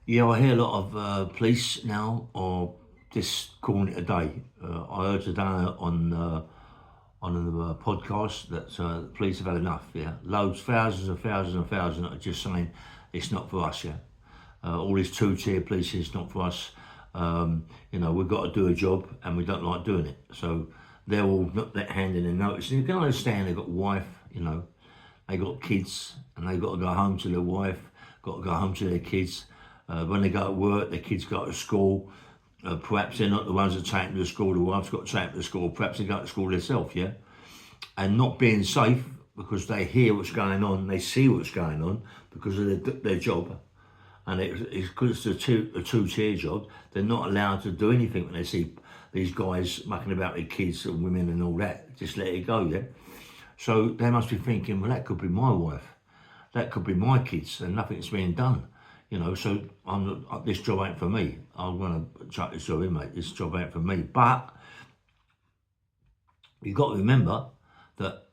Yeah, I hear a lot of police now are just calling it a day. I heard today on a podcast that the police have had enough. Yeah, loads, thousands and thousands and thousands are just saying it's not for us. Yeah, all this two-tier police is not for us. We've got to do a job and we don't like doing it. So they're all not that hand in their notice. And you can understand they've got a wife. They got kids and they got to go home to their wife, got to go home to their kids. When they go to work, their kids go to school. Perhaps they're not the ones that take them to school. The wife's got to take them to school. Perhaps they go to school themselves, yeah? And not being safe because they hear what's going on, they see what's going on because of their job. And it's because it's a two-tier job, they're not allowed to do anything when they see these guys mucking about with kids and women and all that. Just let it go, yeah? So they must be thinking, well, that could be my wife. That could be my kids and nothing's being done. So this job ain't for me. I'm going to chuck this job in, mate. This job ain't for me. But you've got to remember that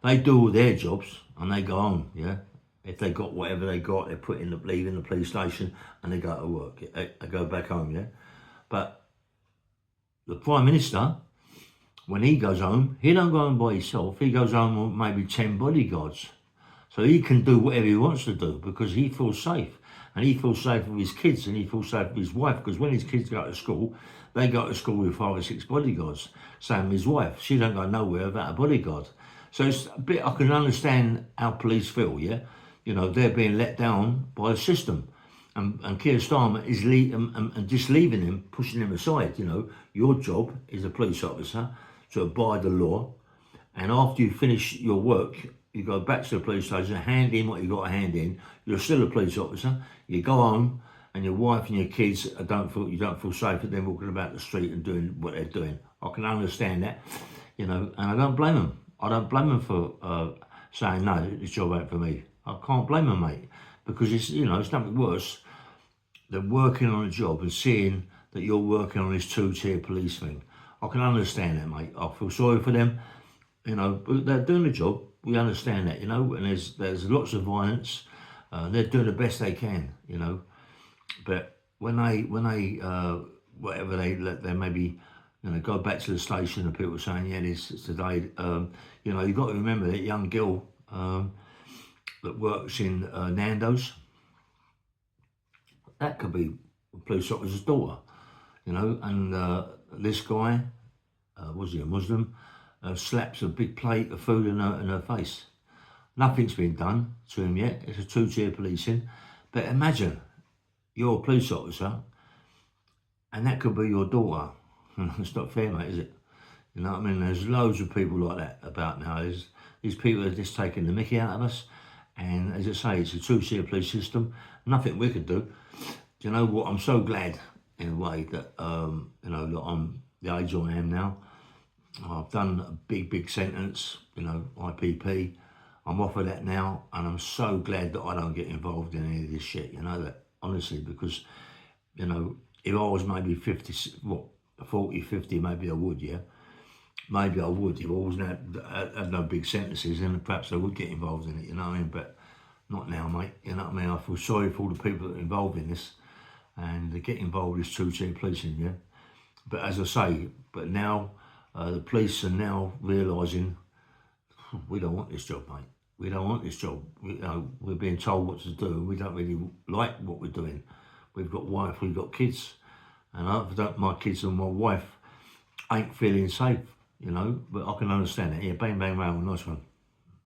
they do all their jobs and they go home, yeah? If they got whatever they got, they leave in the police station and they go to work. They go back home, yeah? But the Prime Minister, when he goes home, he don't go home by himself. He goes home with maybe 10 bodyguards. So he can do whatever he wants to do because he feels safe. And he feels safe with his kids and he feels safe with his wife because when his kids go to school, they go to school with 5 or 6 bodyguards. Same with his wife. She don't go nowhere without a bodyguard. So it's a bit, I can understand how police feel, yeah? They're being let down by the system. And Keir Starmer is just leaving him, pushing him aside, Your job as a police officer to abide the law. And after you finish your work, you go back to the police station, hand in what you got to hand in. You're still a police officer. You go home, and your wife and your kids you don't feel safe with them walking about the street and doing what they're doing. I can understand that, and I don't blame them. I don't blame them for saying no, this job ain't for me. I can't blame them, mate, because it's nothing worse than working on a job and seeing that you're working on this two-tier police thing. I can understand that, mate. I feel sorry for them. They're doing the job. We understand that, and there's lots of violence. They're doing the best they can, But when they whatever they maybe, go back to the station and people saying, yeah, this is today. You've got to remember that young girl that works in Nando's. That could be a police officer's daughter, And this guy, was he a Muslim? Slaps a big plate of food in her face. Nothing's been done to him yet. It's a two-tier policing. But imagine you're a police officer and that could be your daughter. It's not fair, mate, is it? You know what I mean? There's loads of people like that about now. These people are just taking the mickey out of us. And as I say, it's a two-tier police system. Nothing we could do. Do you know what? I'm so glad, in a way, that, that I'm the age I am now. I've done a big sentence, IPP. I'm off of that now, and I'm so glad that I don't get involved in any of this shit, that, honestly, because, if I was maybe 40, 50, maybe I would, yeah? Maybe I would. If I wasn't had no big sentences, then perhaps I would get involved in it, you know what I mean? But not now, mate, you know what I mean? I feel sorry for all the people that are involved in this, and they get involved with this two-tier policing, yeah? But as I say, now, the police are now realising we don't want this job, mate. We don't want this job. We're being told what to do, and we don't really like what we're doing. We've got wife, we've got kids, and my kids and my wife ain't feeling safe, but I can understand it. Yeah, bang, bang, bang, nice one.